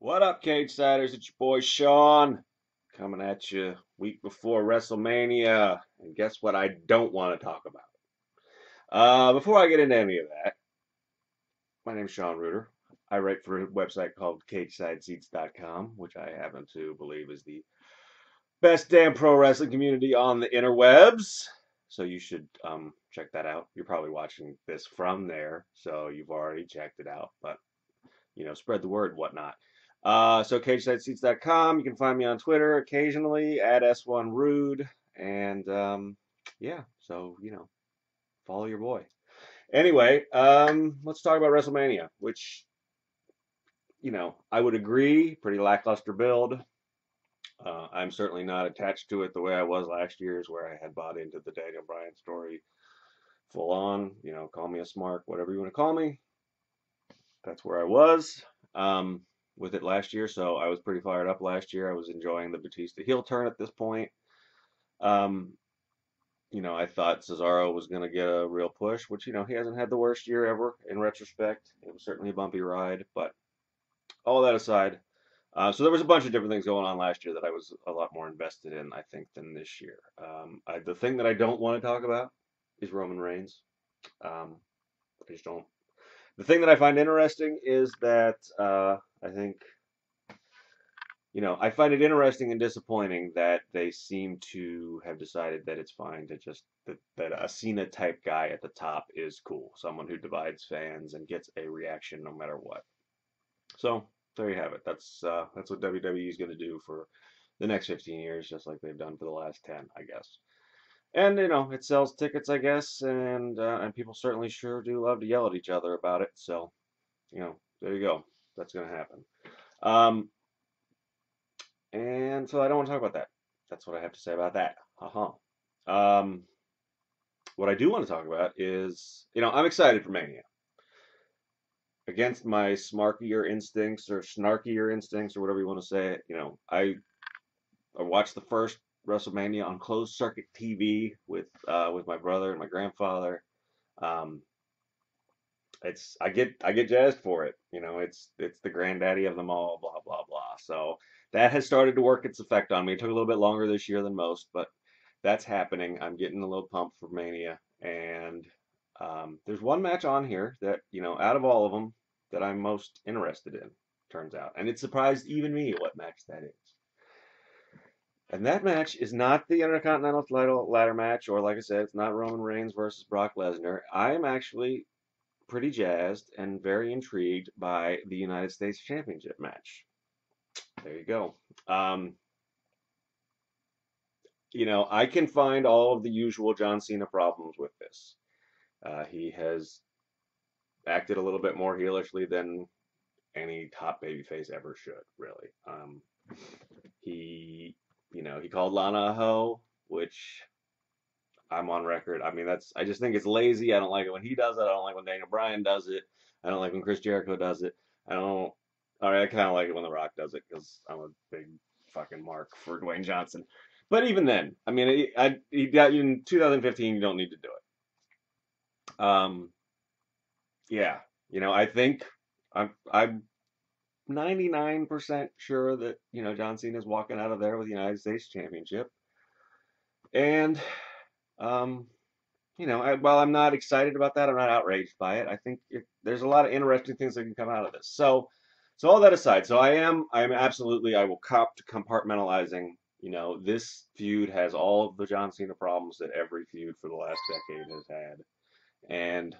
What up, Cage Siders? It's your boy Sean coming at you week before WrestleMania. And guess what I don't want to talk about? Before I get into any of that, my name's Sean Rueter. I write for a website called CagesideSeats.com, which I happen to believe is the best damn pro wrestling community on the interwebs. So you should check that out. You're probably watching this from there, so you've already checked it out. But spread the word, whatnot. So CagesideSeats.com. You can find me on Twitter occasionally at S1Rude. And yeah, so follow your boy. Anyway, let's talk about WrestleMania, which I would agree, pretty lackluster build. I'm certainly not attached to it the way I was last year's, where I had bought into the Daniel Bryan story full on. Call me a smart, whatever you want to call me. That's where I was with it last year, so I was pretty fired up last year. I was enjoying the Batista heel turn at this point. I thought Cesaro was going to get a real push, which, he hasn't had the worst year ever in retrospect. It was certainly a bumpy ride, but all that aside, so there was a bunch of different things going on last year that I was a lot more invested in, I think, than this year. The thing that I don't want to talk about is Roman Reigns. I just don't. The thing that I find interesting is that I think, I find it interesting and disappointing that they seem to have decided that it's fine to just, that a Cena type guy at the top is cool. Someone who divides fans and gets a reaction no matter what. So there you have it. That's what WWE is going to do for the next 15 years, just like they've done for the last 10, I guess. And it sells tickets, I guess, and people certainly sure do love to yell at each other about it. So, there you go. That's going to happen. And so I don't want to talk about that. That's what I have to say about that. What I do want to talk about is, I'm excited for Mania. Against my smarkier instincts or snarkier instincts or whatever you want to say it, I watched the first WrestleMania on closed circuit TV with my brother and my grandfather. I get jazzed for it. It's the granddaddy of them all, blah blah blah. So that has started to work its effect on me. It took a little bit longer this year than most, but that's happening. I'm getting a little pumped for Mania, and there's one match on here that out of all of them that I'm most interested in. Turns out, and it surprised even me what match that is. And that match is not the Intercontinental title ladder match, or like I said, it's not Roman Reigns versus Brock Lesnar. I am actually pretty jazzed and very intrigued by the United States Championship match. There you go. I can find all of the usual John Cena problems with this. He has acted a little bit more heelishly than any top babyface ever should, really. He called Lana a hoe, which I'm on record. I mean, I just think it's lazy. I don't like it when he does it. I don't like when Daniel Bryan does it. I don't like when Chris Jericho does it. I kind of like it when The Rock does it because I'm a big fucking mark for Dwayne Johnson. But even then, I mean, he got in 2015. You don't need to do it. Yeah, I think I'm 99% sure that John Cena is walking out of there with the United States Championship, and while I'm not excited about that, I'm not outraged by it. I think there's a lot of interesting things that can come out of this. So all that aside, so I will cop to compartmentalizing. This feud has all of the John Cena problems that every feud for the last decade has had, and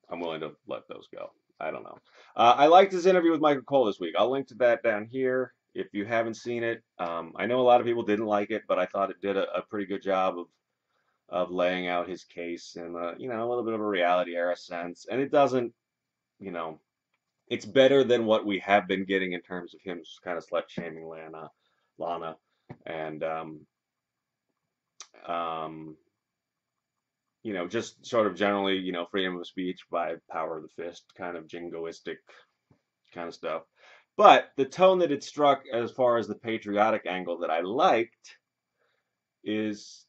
I'm willing to let those go. I don't know. I liked his interview with Michael Cole this week. I'll link to that down here if you haven't seen it. I know a lot of people didn't like it, but I thought it did a pretty good job of laying out his case in a little bit of a reality era sense. And it doesn't, it's better than what we have been getting in terms of him kind of slut shaming Lana, and just sort of generally, freedom of speech by power of the fist, kind of jingoistic kind of stuff. But the tone that it struck as far as the patriotic angle that I liked is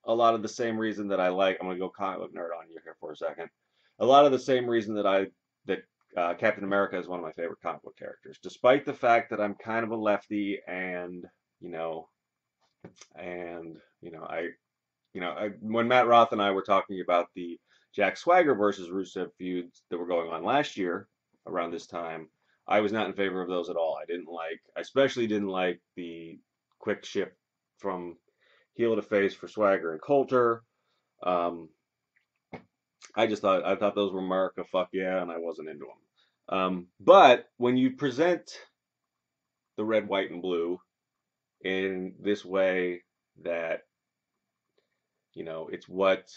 a lot of the same reason that I'm going to go comic book nerd on you here for a second. A lot of the same reason that Captain America is one of my favorite comic book characters, despite the fact that I'm kind of a lefty, you know, when Matt Roth and I were talking about the Jack Swagger versus Rusev feuds that were going on last year around this time, I was not in favor of those at all. I especially didn't like the quick shift from heel to face for Swagger and Coulter. Um, I thought those were America, fuck yeah, and I wasn't into them. But when you present the red, white, and blue in this way that, it's what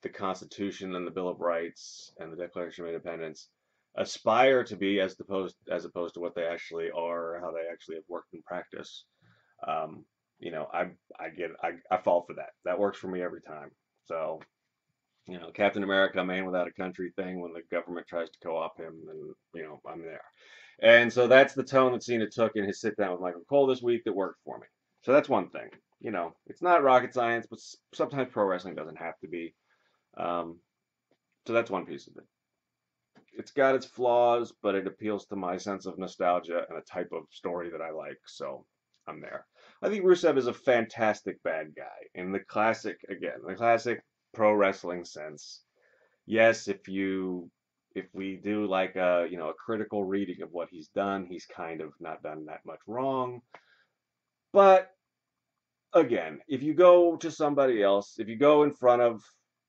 the Constitution and the Bill of Rights and the Declaration of Independence aspire to be, as opposed to what they actually are, or how they actually have worked in practice. Um, I fall for that. That works for me every time. So, Captain America, man without a country thing, when the government tries to co-opt him, and I'm there. And so that's the tone that Cena took in his sit down with Michael Cole this week that worked for me. So that's one thing. It's not rocket science, but sometimes pro wrestling doesn't have to be. Um, so that's one piece of it. It's got its flaws, but it appeals to my sense of nostalgia and a type of story that I like. So I'm there. I think Rusev is a fantastic bad guy in the classic pro wrestling sense. Yes, if we do like a critical reading of what he's done, he's kind of not done that much wrong. But again, if you go to somebody else, if you go in front of,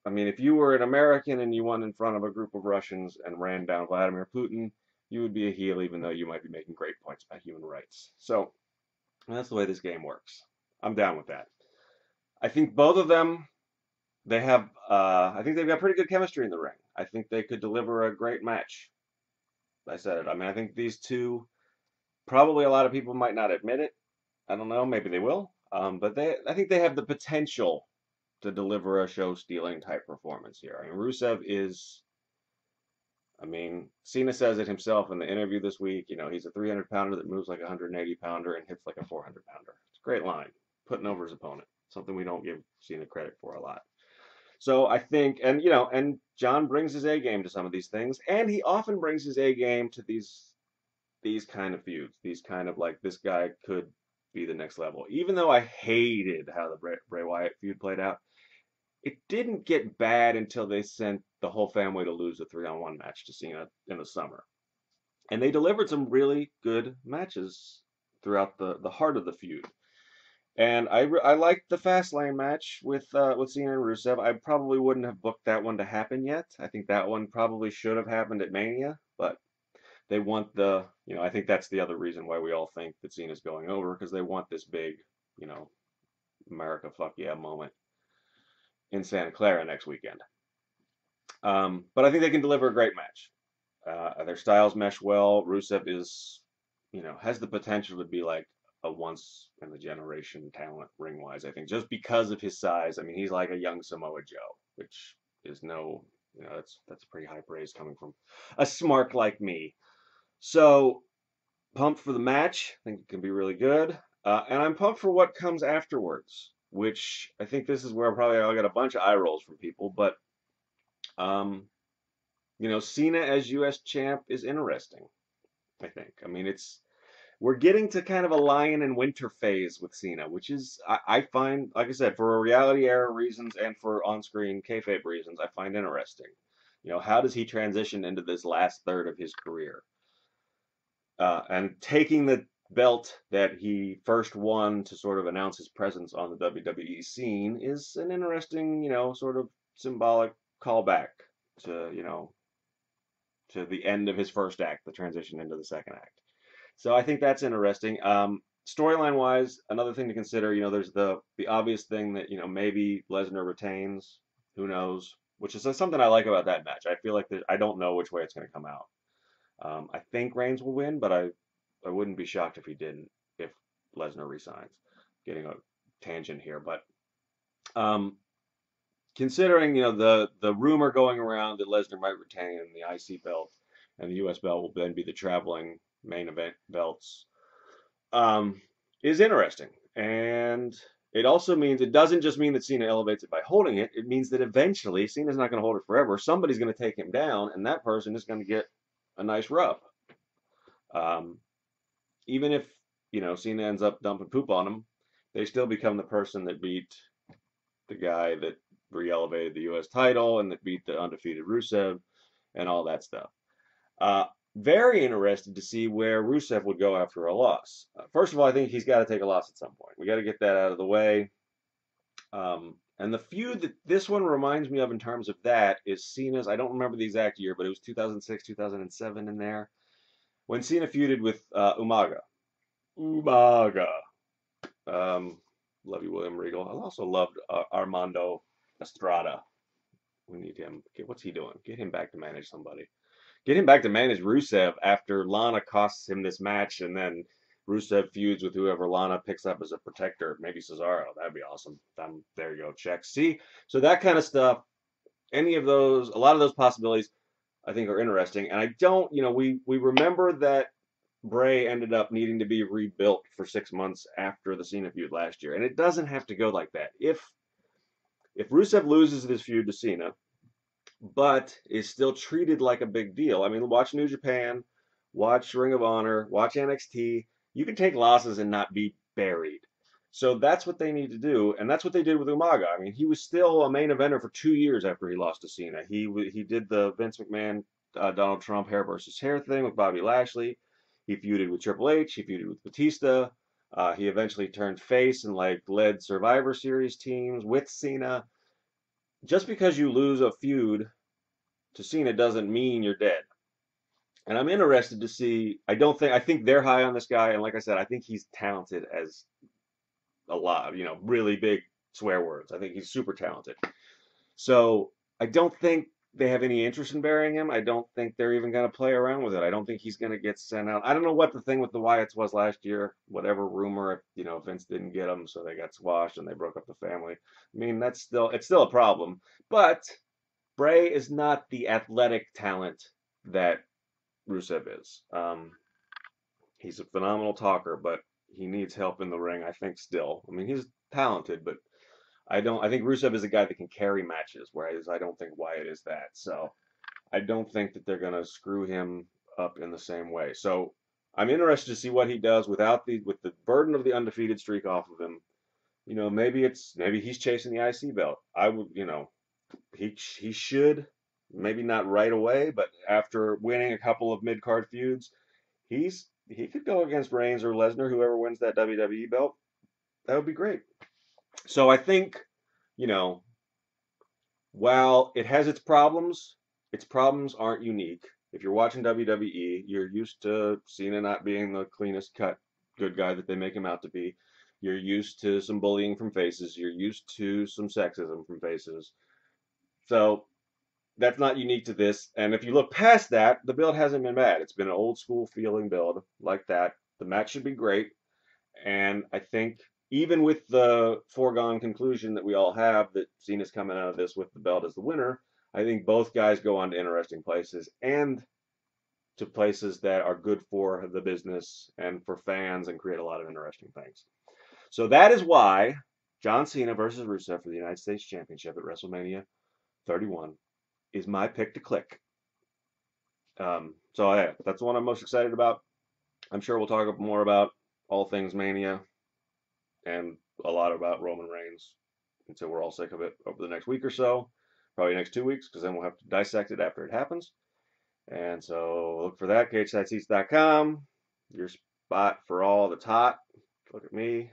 if you were an American and you went in front of a group of Russians and ran down Vladimir Putin, you would be a heel, even though you might be making great points about human rights. So that's the way this game works. I'm down with that. I think both of them, I think they've got pretty good chemistry in the ring. I think they could deliver a great match. I said it. I think these two, probably a lot of people might not admit it. I don't know. Maybe they will. But I think they have the potential to deliver a show-stealing type performance here. Rusev is, Cena says it himself in the interview this week. He's a 300-pounder that moves like a 180-pounder and hits like a 400-pounder. It's a great line. Putting over his opponent. Something we don't give Cena credit for a lot. So I think, and John brings his A game to some of these things, and he often brings his A game to these kind of feuds. These kind of like, this guy could be the next level. Even though I hated how the Bray Wyatt feud played out, it didn't get bad until they sent the whole family to lose a 3-on-1 match to Cena in the summer. And they delivered some really good matches throughout the heart of the feud. And I liked the Fastlane match with Cena and Rusev. I probably wouldn't have booked that one to happen yet. I think that one probably should have happened at Mania, but they want I think that's the other reason why we all think that Cena's going over, because they want this big, America fuck yeah moment in Santa Clara next weekend. But I think they can deliver a great match. Their styles mesh well. Rusev has the potential to be like a once in a generation talent ring wise, I think, just because of his size. He's like a young Samoa Joe, which is that's pretty high praise coming from a smark like me. So pumped for the match. I think it can be really good. And I'm pumped for what comes afterwards, which I think this is where probably I'll get a bunch of eye rolls from people. But, Cena as U.S. champ is interesting, I think. We're getting to kind of a lion in winter phase with Cena, which is, I find, like I said, for reality era reasons and for on-screen kayfabe reasons, I find interesting. How does he transition into this last third of his career? And taking the belt that he first won to sort of announce his presence on the WWE scene is an interesting, sort of symbolic callback to, to the end of his first act, the transition into the second act. So I think that's interesting. Storyline wise, another thing to consider, there's the obvious thing that, maybe Lesnar retains. Who knows? Which is something I like about that match. I feel like I don't know which way it's going to come out. I think Reigns will win, but I wouldn't be shocked if he didn't, if Lesnar resigns. Getting a tangent here, but considering the rumor going around that Lesnar might retain the IC belt and the US belt will then be the traveling main event belts, is interesting. And it also means, it doesn't just mean that Cena elevates it by holding it. It means that eventually Cena's not going to hold it forever. Somebody's going to take him down, and that person is going to get a nice rub. Um, Even if, Cena ends up dumping poop on him, they still become the person that beat the guy that re-elevated the U.S. title and that beat the undefeated Rusev and all that stuff. Uh, Very interested to see where Rusev would go after a loss. First of all, I think he's got to take a loss at some point. We got to get that out of the way. And the feud that this one reminds me of in terms of that is Cena's. I don't remember the exact year, but it was 2006, 2007 in there when Cena feuded with Umaga. Umaga. Um, Love you, William Regal. I also loved Armando Estrada. We need him. What's he doing? Get him back to manage somebody. Get him back to manage Rusev after Lana costs him this match, and then Rusev feuds with whoever Lana picks up as a protector. Maybe Cesaro. That'd be awesome. There you go. Check. See, so that kind of stuff. Any of those, a lot of those possibilities, I think are interesting. And I don't, we remember that Bray ended up needing to be rebuilt for 6 months after the Cena feud last year, and it doesn't have to go like that. If Rusev loses this feud to Cena, but is still treated like a big deal. I mean, watch New Japan, watch Ring of Honor, watch NXT. You can take losses and not be buried. So that's what they need to do, and that's what they did with Umaga. I mean, he was still a main eventer for 2 years after he lost to Cena. He did the Vince McMahon, Donald Trump hair versus hair thing with Bobby Lashley. He feuded with Triple H. He feuded with Batista. He eventually turned face and led Survivor Series teams with Cena. Just because you lose a feud to Cena doesn't mean you're dead. And I'm interested to see. I think they're high on this guy, and like I said, I think he's talented as a lot, really big swear words. I think he's super talented. So I don't think they have any interest in burying him. I don't think they're even going to play around with it. I don't think he's going to get sent out. I don't know what the thing with the Wyatts was last year. Whatever rumor, Vince didn't get them, so they got squashed and they broke up the family. I mean, it's still a problem. But Bray is not the athletic talent that Rusev is. He's a phenomenal talker, but he needs help in the ring, I think, still. I mean, he's talented, but I think Rusev is a guy that can carry matches, whereas I don't think Wyatt is that. So I don't think that they're going to screw him up in the same way. So I'm interested to see what he does with the burden of the undefeated streak off of him. Maybe he's chasing the IC belt. I would, he should, maybe not right away, but after winning a couple of mid card feuds, he could go against Reigns or Lesnar, whoever wins that WWE belt. That would be great. So I think, you know, while it has its problems aren't unique. If you're watching WWE, you're used to Cena not being the cleanest cut good guy that they make him out to be. You're used to some bullying from faces. You're used to some sexism from faces. So that's not unique to this. And if you look past that, the build hasn't been bad. It's been an old school feeling build like that. The match should be great. And I think even with the foregone conclusion that we all have that Cena's coming out of this with the belt as the winner, I think both guys go on to interesting places and to places that are good for the business and for fans and create a lot of interesting things. So that is why John Cena versus Rusev for the United States Championship at WrestleMania 31 is my pick to click. So yeah, that's the one I'm most excited about. I'm sure we'll talk more about all things Mania and a lot about Roman Reigns until we're all sick of it over the next week or so, probably next 2 weeks, because then we'll have to dissect it after it happens. And so look for that, cagesideseats.com, your spot for all that's hot. Look at me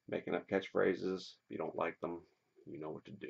making up catchphrases. If you don't like them, you know what to do.